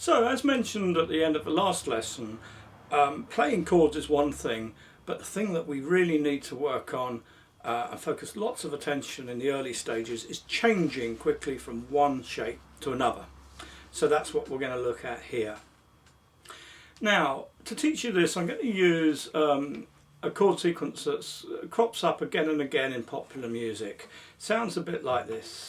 So, as mentioned at the end of the last lesson, playing chords is one thing, but the thing that we really need to work on and focus lots of attention in the early stages is changing quickly from one shape to another. So that's what we're going to look at here. Now, to teach you this, I'm going to use a chord sequence that crops up again and again in popular music. Sounds a bit like this.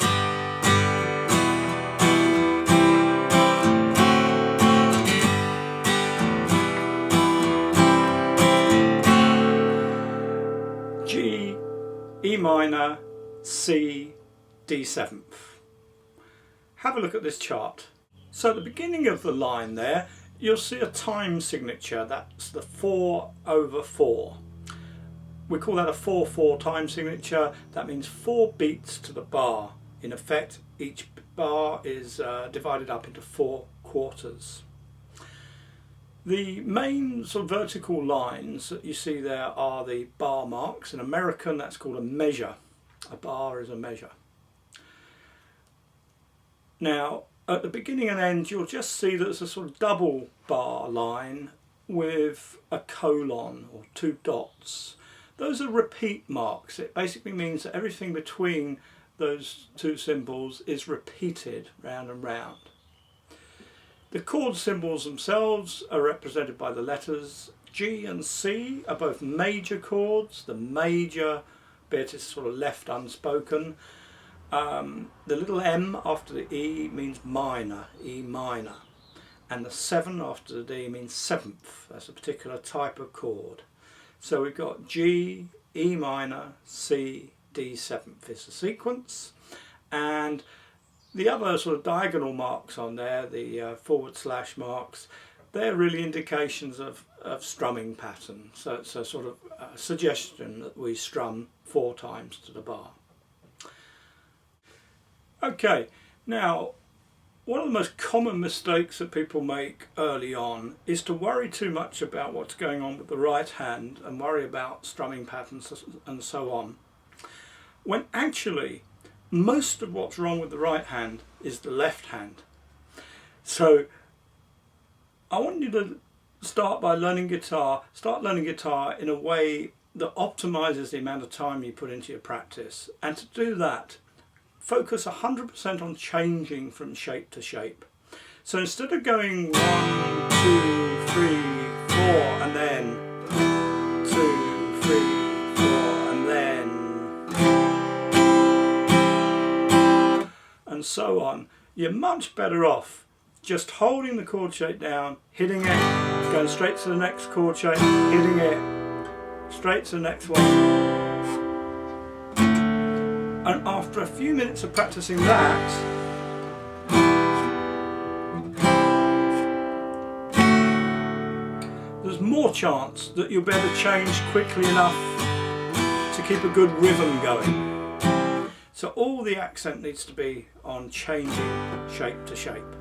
G, E minor, C, D7. Have a look at this chart. So at the beginning of the line there, you'll see a time signature. That's the 4/4. We call that a 4/4 time signature. That means 4 beats to the bar. In effect, each bar is divided up into 4 quarters. The main sort of vertical lines that you see there are the bar marks. In American, that's called a measure. A bar is a measure. Now, at the beginning and end, you'll just see that there's a sort of double bar line with a colon or 2 dots. Those are repeat marks. It basically means that everything between those 2 symbols is repeated round and round. The chord symbols themselves are represented by the letters. G and C are both major chords. The major bit is sort of left unspoken. The little M after the E means minor, E minor. And the 7 after the D means 7th. That's a particular type of chord. So we've got G, E minor, C, D7 is the sequence. And the other sort of diagonal marks on there, the / marks, they're really indications of strumming pattern. So it's a sort of suggestion that we strum 4 times to the bar. Okay, now one of the most common mistakes that people make early on is to worry too much about what's going on with the right hand and worry about strumming patterns and so on, when actually most of what's wrong with the right hand is the left hand. So I want you to start learning guitar in a way that optimizes the amount of time you put into your practice. And to do that, focus 100% on changing from shape to shape. So instead of going 1, 2, 3, 4 and then 2, 3, 4 and then and so on, you're much better off just holding the chord shape down, hitting it, going straight to the next chord shape, hitting it, straight to the next one. And after a few minutes of practicing that, there's more chance that you'll be able to change quickly enough to keep a good rhythm going. So all the accent needs to be on changing shape to shape.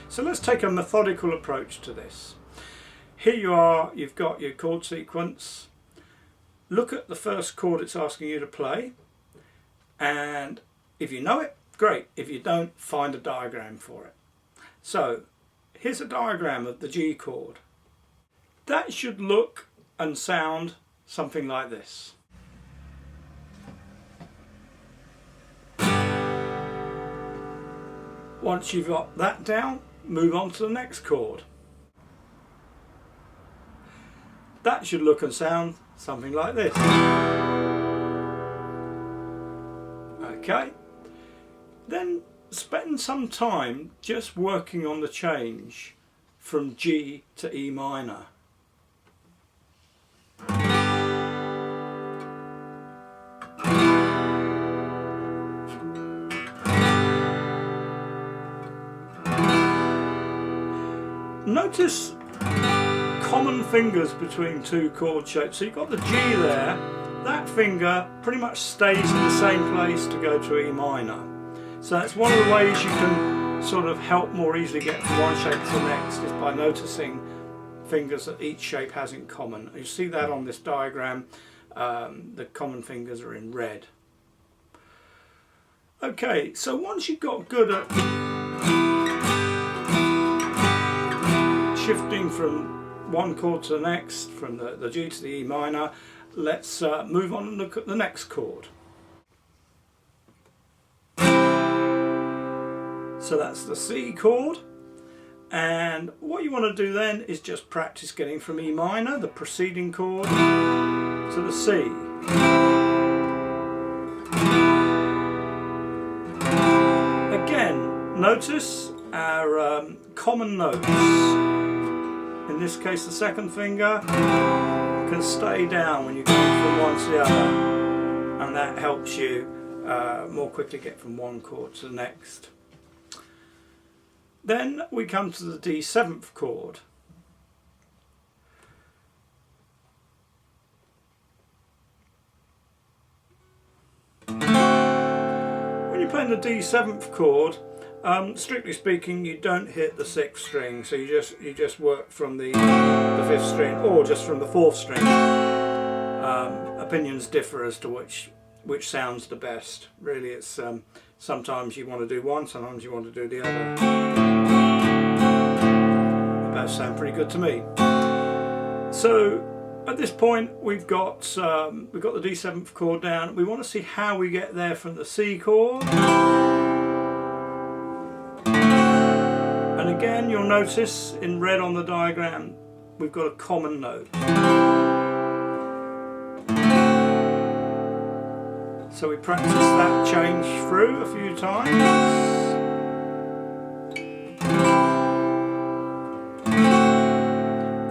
So let's take a methodical approach to this. Here you are, you've got your chord sequence. Look at the first chord it's asking you to play. And if you know it, great. If you don't, find a diagram for it. So here's a diagram of the G chord. That should look and sound something like this. Once you've got that down, move on to the next chord. That should look and sound something like this. Okay, then spend some time just working on the change from G to E minor. Notice common fingers between 2 chord shapes. So you've got the G there, that finger pretty much stays in the same place to go to E minor. So that's one of the ways you can sort of help more easily get from one shape to the next, is by noticing fingers that each shape has in common. You see that on this diagram, the common fingers are in red. Okay, so once you've got good at shifting from one chord to the next, from the G to the E minor, let's move on and look at the next chord. So that's the C chord, and what you want to do then is just practice getting from E minor, the preceding chord, to the C. Again, notice our common notes. In this case, the second finger can stay down when you go from one to the other, and that helps you more quickly get from one chord to the next. Then we come to the D7th chord. When you're playing the D7th chord, strictly speaking, you don't hit the 6th string, so you just work from the 5th string or just from the 4th string. Opinions differ as to which sounds the best. Really, it's sometimes you want to do one, sometimes you want to do the other. They both sound pretty good to me. So at this point, we've got the D7th chord down. We want to see how we get there from the C chord. And again, you'll notice in red on the diagram, we've got a common note. So we practice that change through a few times.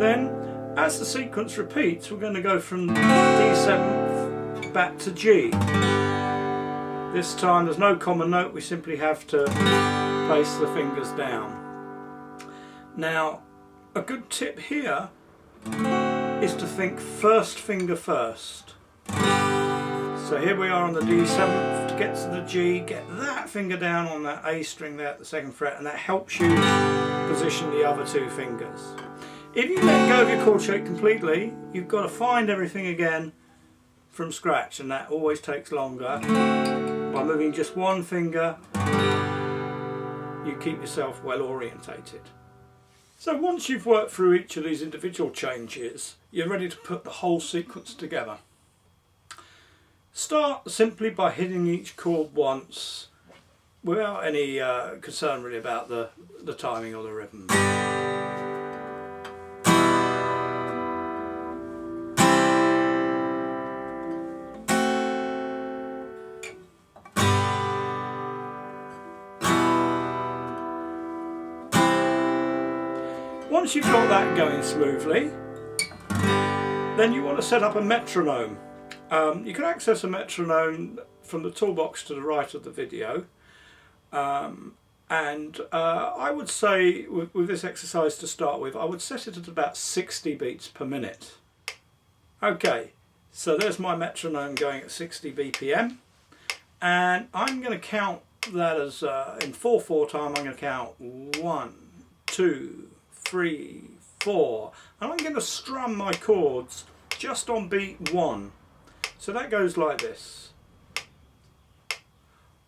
Then, as the sequence repeats, we're going to go from D7 back to G. This time there's no common note, we simply have to place the fingers down. Now, a good tip here is to think first finger first. So here we are on the D7th, to get to the G, get that finger down on that A string there at the 2nd fret, and that helps you position the other two fingers. If you let go of your chord shape completely, you've got to find everything again from scratch, and that always takes longer. By moving just one finger, you keep yourself well orientated. So once you've worked through each of these individual changes, you're ready to put the whole sequence together. Start simply by hitting each chord once, without any concern really about the timing or the rhythm. Once you've got that going smoothly, then you want to set up a metronome. You can access a metronome from the toolbox to the right of the video, and I would say with this exercise to start with, I would set it at about 60 beats per minute. Okay, so there's my metronome going at 60 BPM, and I'm going to count that as in 4/4 time. I'm going to count 1, 2, 3, 4, and I'm going to strum my chords just on beat 1. So that goes like this: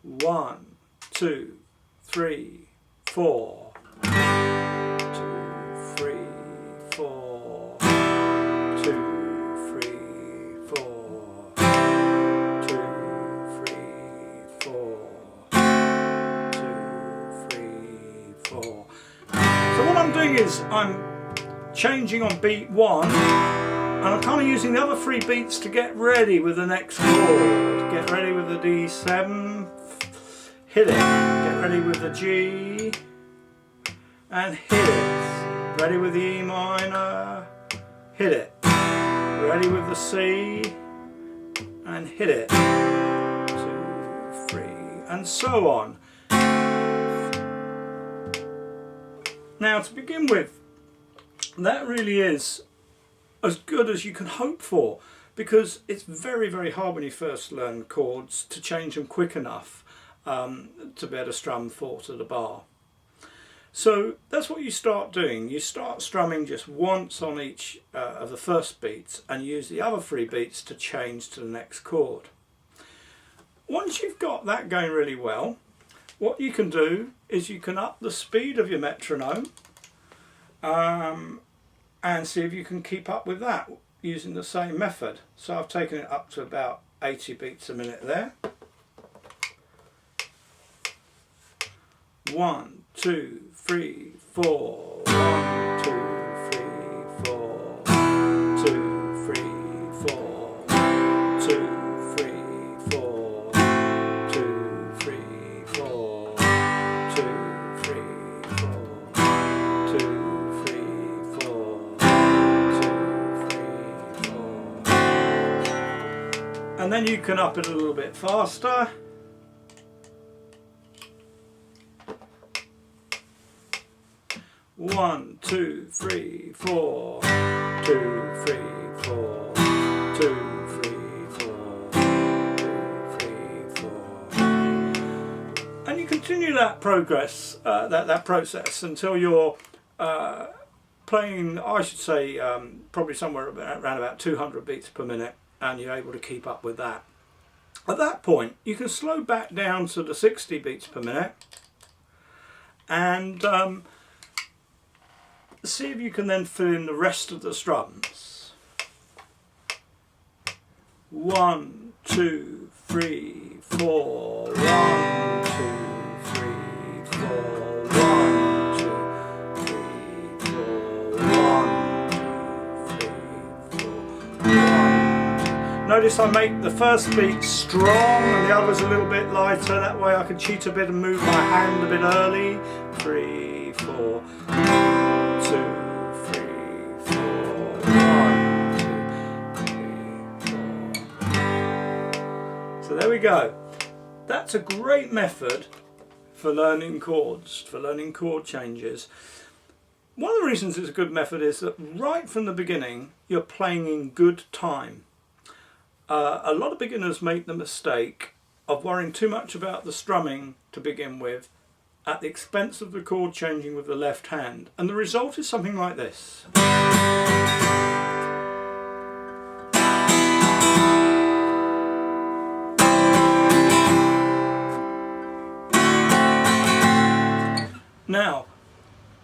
1, 2, 3, 4. 2, 3, 4. 2, 3, 4. 2, 3, 4. 2, 3, 4. So what I'm doing is I'm changing on beat 1, and I'm kind of using the other 3 beats to get ready with the next chord. Get ready with the D7, hit it. Get ready with the G, and hit it. Ready with the E minor, hit it. Ready with the C, and hit it. 2, 3, and so on. Now, to begin with, that really is as good as you can hope for, because it's very, very hard when you first learn chords to change them quick enough to be able to strum 4 to the bar. So that's what you start doing. You start strumming just once on each of the first beats, and use the other 3 beats to change to the next chord. Once you've got that going really well, what you can do is you can up the speed of your metronome, and see if you can keep up with that using the same method. So I've taken it up to about 80 beats a minute there. 1, 2, 3, 4. 1, 2, 3, 4. 2, 3, 4. 2, 3, 4. 2, 3, 4. 2, 3, 4. 2, 3, 4. 2, 3, 4. And then you can up it a little bit faster. 1, 2, 3, 4. 2, 3, 4. 2, 3, 4. 2, 3, 4. And you continue that progress, that process until you're playing, I should say, probably somewhere around about 200 beats per minute, and you're able to keep up with that. At that point, you can slow back down to the 60 beats per minute, and see if you can then fill in the rest of the strums. 1, 2, 3, 4. 1, 2, 3, 4. 1, 2, 3, 4. 1, 2, 3, 4. 1. Notice I make the first beat strong and the others a little bit lighter. That way I can cheat a bit and move my hand a bit early. 3, 4. 2, 3, 4. 1, 2, 3, 4. So there we go. That's a great method for learning chords, for learning chord changes. One of the reasons it's a good method is that right from the beginning you're playing in good time. A lot of beginners make the mistake of worrying too much about the strumming to begin with, at the expense of the chord changing with the left hand, and the result is something like this. Now,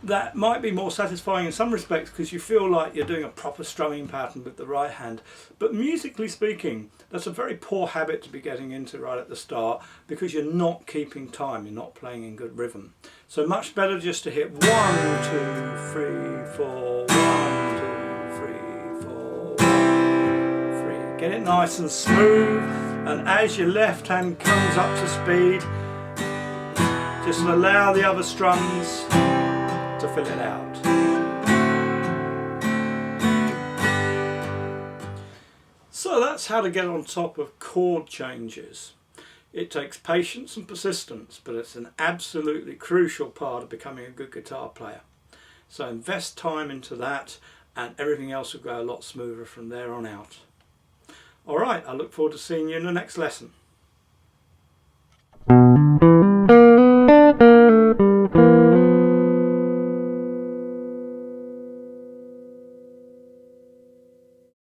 that might be more satisfying in some respects because you feel like you're doing a proper strumming pattern with the right hand, but musically speaking, that's a very poor habit to be getting into right at the start because you're not keeping time, you're not playing in good rhythm. So much better just to hit 1, 2, 3, 4, 1, 2, 3, 4, 1, 3. Get it nice and smooth, and as your left hand comes up to speed, just allow the other strums to fill it out. So that's how to get on top of chord changes. It takes patience and persistence, but it's an absolutely crucial part of becoming a good guitar player. So invest time into that and everything else will go a lot smoother from there on out. Alright, I look forward to seeing you in the next lesson.